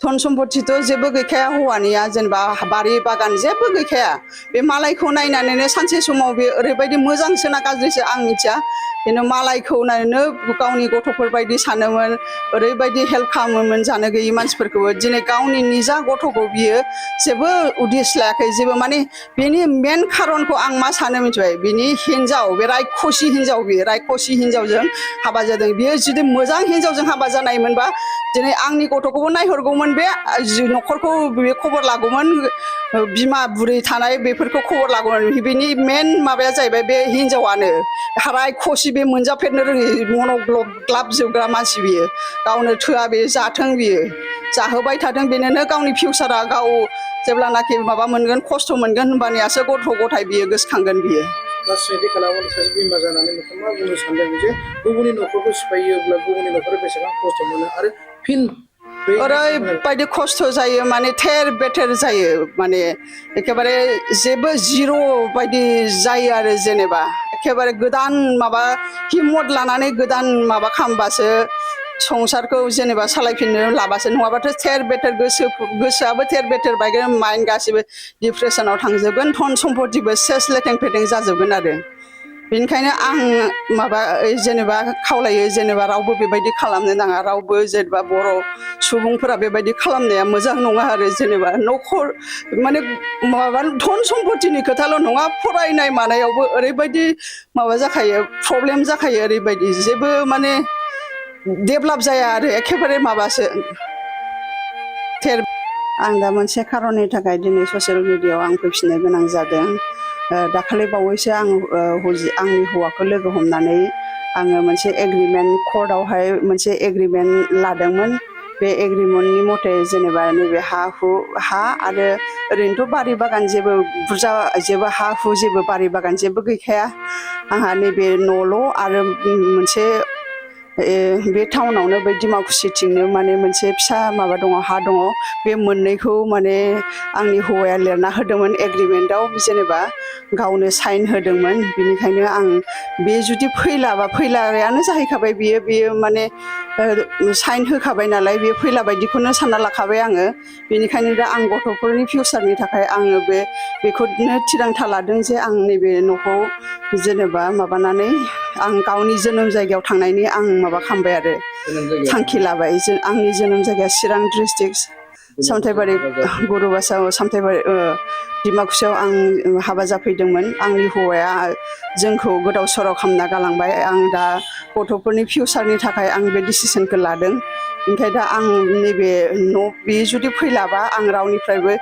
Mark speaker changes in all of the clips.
Speaker 1: धन सम्पतिथ' जेबो गैखाया हौवानिया जेनेबा बारि बागान जेबो गैखाया बे मालायखौ नायनानैनो सानसे समाव बे ओरैबायदि मोजांसोना गाज्रिसो आं मिथिया बेनो मालायखौ नायनो गावनि गथ'फोर बायदि सानोमोन ओरैबायदि हेल्प खालामोमोन जानो गैयि मानसिफोरखौबो दिनै गावनि निजा गथ'खौ बियो जेबो उदिस लायाखै जेबो माने बेनि मेन खारनखौ आं मा सानो मिथिबाय बिनि हिन्जाव बे रायखसि हिन्जाव बियो रायखसि हिन्जावजों हाबा जादों बियो जुदि मोजां हिन्जावजों हाबा जानायमोनबा दिनै आंनि गथ'खौबो नायहरगौमोन बे न'खरखौ बे खबर लागौमोन बिमा बुरै थानाय बेफोरखौ खबर लागौमोन बेनि मेन माबाया जाहैबाय बे हिन्जावानो रायखसि बे मोनजाफेरनो रोङि मनग्लाब जोबग्रा मानसि बियो गावनो थोआ बे जाथों बियो जाहोबाय थाथों बेनोनो गावनि फिउचारा गाव जेब्लानाखि माबा मोनगोन खस्थ' मोनगोन होमबानियासो गथ' गथाय बियो गोसोखांगोन बियो
Speaker 2: सोंथि खालामो सासे बिमा जानानै नोंथाङा मा बुंनो सानदों जे गुबुननि न'खरखौ सिफायोब्ला गुबुननि न'खराव बेसेबां खस्थ' मोनो आरो फिन
Speaker 1: ओरैबायदि खस्थ' जायो माने थेर बेथेर जायो माने एखेबारे जेबो जिर' बायदि जायो आरो जेनेबा एखेबारे गोदान माबा हिम्मत लानानै गोदान माबा खालामबासो संसारखौ जेनेबा सालायफिननो लाबासो नङाबाथ' थेर बेथेर गोसोआबो थेर बेथेर बायगोन माइन्ड गासिबो डिप्रेसनाव थांजोबगोन धन सम्पतिबो सेस लेथें फेथें जाजोबगोन आरो बेनिखायनो आं माबा जेनेबा खावलायो जेनेबा रावबो बेबायदि खालामनो नाङा रावबो जेनेबा बर' सुबुंफोरा बेबायदि खालामनाया मोजां नङा आरो जेनेबा न'खर माने माबा धन सम्पतिनि खोथाल' नङा फरायनाय मानायावबो ओरैबायदि माबा जाखायो प्रब्लेम जाखायो ओरैबायदि जेबो माने डेभेलप जाया आरो एखेबारे माबासो आं दा मोनसे खारननि थाखाय दिनै ससियेल मिडियायाव आं फैफिननो गोनां जादों दाखालि बावैसो आं आंनि हौवाखौ लोगो हमनानै आङो मोनसे एग्रिमेन्ट कर्टआवहाय मोनसे एग्रिमेन्ट लादोंमोन बे एग्रिमेन्टनि मथे जेनेबा नैबे हा आरो ओरैनोथ' बारि बागान जेबो बुरजा जेबो हा हु जेबो बारि बागान जेबो गैखाया आंहा नैबे न'ल' आरो मोनसे बे टाउनावनो बै डिमाकुसिथिंनो माने मोनसे फिसा माबा दङ हा दङ बे मोननैखौ माने आंनि हौवाया लिरना होदोंमोन एग्रिमेन्टआव जेनेबा गावनो साइन होदोंमोन बिनिखायनो आं बे जुदि फैलाबा फैलायानो जाहैखाबाय बियो माने साइन होखाबाय नालाय बे फैला बायदिखौनो सानना लाखाबाय आङो बेनिखायनो दा आं गथ'फोरनि फिउचारनि थाखाय आङो बेखौनो थिरांथा लादों जे आं नैबे न'खौ जेनेबा माबानानै आं गावनि जोनोम जायगायाव थांनायनि आं माबा खालामबाय आरो थांखि लाबाय आंनि जोनोम जायगाया चिरां डिस्ट्रिक्ट सामथाइबारि गुरुबासाव सामथाइबारि डिमाकुसियाव आं हाबा जाफैदोंमोन आंनि हौवाया जोंखौ गोदाव सोराव खालामना गालांबाय आं दा गथ'फोरनि फिउचारनि थाखाय आं बे डिसिसनखौ लादों ओंखाय दा आं नैबे बे जुदि फैलाबा आं रावनिफ्रायबो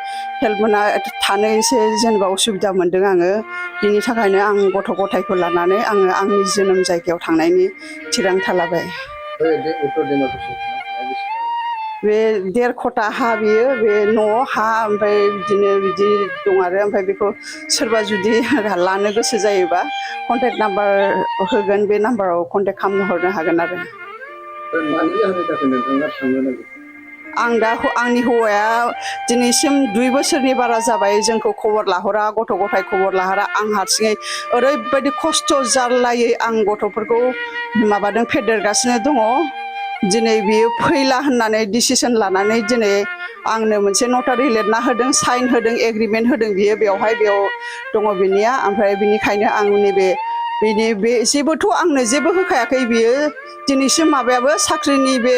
Speaker 1: हेल्प मोना थानो एसे जेनेबा उसुबिदा मोनदों आङो बिनि थाखायनो आं गथ' गथायखौ लानानै आङो आंनि जोनोम जायगायाव थांनायनि थिरांथा लाबाय बे 1.5 खथा हा बियो बे न'आव हा ओमफ्राय बिदिनो बिदि दं आरो ओमफ्राय बेखौ सोरबा जुदि लानो गोसो जायोबा कन्टेक्ट नाम्बार होगोन बे नाम्बाराव कन्टेक्ट खालामनो हरनो हागोन आरो आं दा आंनि हौवाया दिनैसिम 2 बोसोरनि बारा जाबाय जोंखौ खबर लाहरा गथ' गथाय खबर लाहरा आं हारसिङै ओरैबायदि खस्थ' जारलायै आं गथ'फोरखौ माबादों फेदेरगासिनो दङ दिनै बियो फैला होननानै डिसिसन लानानै दिनै आंनो मोनसे नटारि लिरना होदों साइन होदों एग्रिमेन्ट होदों बियो बेयाव दङ बिनिया ओमफ्राय बिनिखायनो आं नैबे बे जेबोथ' आंनो जेबो होखायाखै बियो दिनैसिम माबायाबो साख्रिनि बे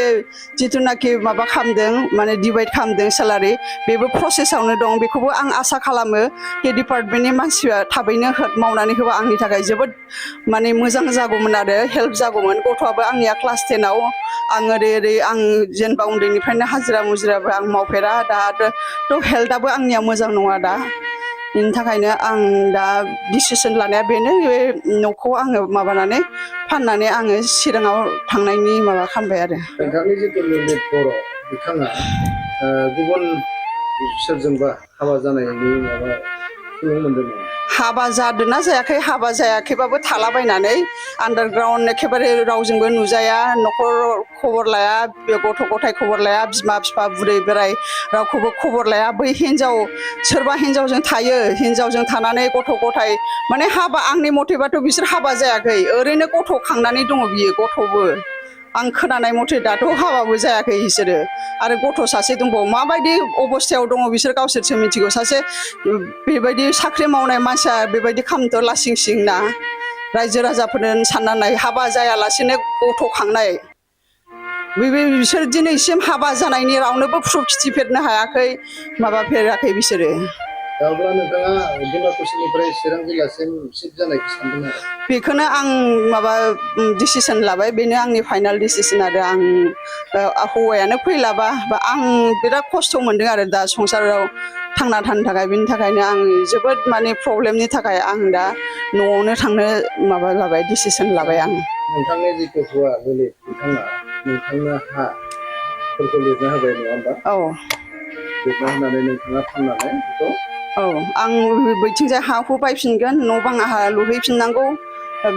Speaker 1: जिथुनाखि माबा खालामदों माने डिभाइड खालामदों सेलारि बेबो प्रसेसआवनो दं बेखौबो आं आसा खालामो बे डिपार्टमेन्टनि मानसिया थाबैनो मावनानै होबा आंनि थाखाय जोबोद माने मोजां जागौमोन आरो हेल्प जागौमोन गथ'आबो आंनिया क्लास 10आव आं ओरै आं जेनेबा उन्दैनिफ्रायनो हाजिरा मुजिराबो आं मावफेरा दाथ' हेल्थआबो आंनिया मोजां नङा दा बिनि थाखायनो आं दा डिसिसन लानाया बेनो बे न'खौ आङो माबानानै फाननानै आङो चिराङाव थांनायनि माबा खालामबाय आरो
Speaker 2: नोंथांनि जिथु बर' बिथाङा गुबुन सोरजोंबा हाबा जानायनि माबा सुलुं मोनदों नामा
Speaker 1: हाबा जादोंना जायाखै हाबा जायाखैबाबो थालाबायनानै आन्डारग्राउन्ड एखेबारे रावजोंबो नुजाया न'खर खबर लाया गथ' गथाय खबर लाया बिमा बिफा बुरै बोराय रावखौबो खबर लाया बै सोरबा हिन्जावजों थायो हिन्जावजों थानानै गथ' गथाय माने हाबा आंनि मथेबाथ' बिसोर हाबा जायाखै ओरैनो गथ' खांनानै दङ बियो गथ'बो आं खोनानाय मथे दाथ' हाबाबो जायाखै बिसोरो आरो गथ' सासे दंबावो माबायदि अबस्थायाव दङ बिसोर गावसोरसो मिथिगौ सासे बेबायदि साख्रि मावनाय मानसिया बेबायदि खालामनोथ' लासिं सिं ना रायजो राजाफोरनो साननानै हाबा जायालासेनो गथ' खांनाय बिसोर दिनैसिम हाबा जानायनि रावनोबो प्रुफ खिथिफेरनो हायाखै माबाफेराखै बिसोरो
Speaker 2: अब्ला नोंथाङा डिमाकुसिनिफ्राय चिरां जिल्लासिम शिफ्ट जानायखौ सानदों आरो
Speaker 1: बेखौनो आं माबा डिसिसन लाबाय बेनो आंनि फाइनाल डिसिसन आरो आं हौवायानो फैलाबा बा आं बिराद खस्थ' मोनदों आरो दा संसाराव थांना थानो थाखाय बिनि थाखायनो आं जोबोद माने प्रब्लेमनि थाखाय आं दा न'आवनो थांनो माबा लाबाय डिसिसन लाबाय आं
Speaker 2: नोंथांनि जिथु हौवा ललित बिथाङा नोंथांनो हाफोरखौ लिरना होबाय नङा होमबा
Speaker 1: औ
Speaker 2: लिरना होनानै नोंथाङा फाननानै बेखौ
Speaker 1: औ आं बैथिंजाय हाखौ बायफिनगोन न' बां आंहा लुहैफिननांगौ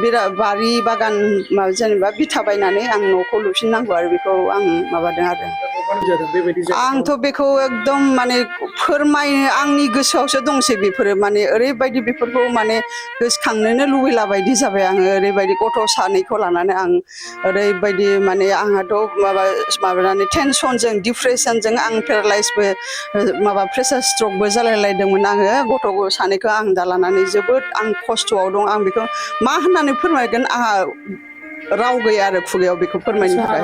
Speaker 1: बिराद बारि बागान माबा जेनेबा बिथा बायनानै आं न'खौ लुफिननांगौ आरो बेखौ आं माबादों आरो आंथ' बेखौ एकदम माने फोरमायनो आंनि गोसोआवसो दंसै बेफोरो माने ओरैबायदि बेफोरखौ माने गोसोखांनोनो लुबैला बायदि जाबाय आङो ओरैबायदि गथ' सानैखौ लानानै आं ओरैबायदि माने आंहाथ' माबानानै टेनसनजों डिप्रेसनजों आं पेरालाइसबो माबा प्रेसार स्ट्रकबो जालायलायदोंमोन आङो गथ' सानैखौ आं दा लानानै जोबोद आं खस्थ'आव दं आं बेखौ मा होननानै फोरमायगोन आंहा राव गैया आरो खुगायाव बेखौ फोरमायनो थाखाय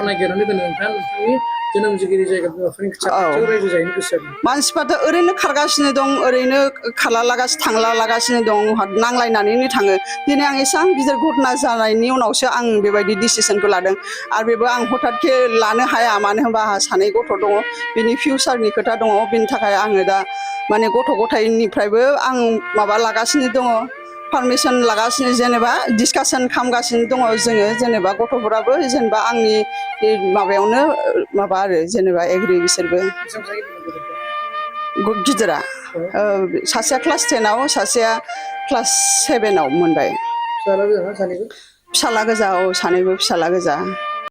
Speaker 1: मानसिफ्राथ' ओरैनो खारगासिनो दं ओरैनो खारलालागासिनो थांलालागासिनो दं नांलायनानैनो थाङो दिनै आं एसेबां गिदिर घटना जानायनि उनावसो आं बेबायदि डिसिसनखौ लादों आरो बेबो आं हथातके लानो हाया मानो होनबा आंहा सानै गथ' दङ बिनि फिउचारनि खोथा दङ बिनि थाखाय आङो दा माने गथ' गथायनिफ्रायबो आं माबा लागासिनो दङ पारमिसन लागासिनो जेनेबा डिसकासन खालामगासिनो दङ जोङो जेनेबा गथ'फोराबो जेनेबा आंनि माबायावनो माबा आरो जेनेबा एग्रि बिसोरबो गिदिरा सासेया क्लास 10आव सासेया क्लास 7आव मोनबाय फिसाला गोजा औ सानैबो फिसाला गोजा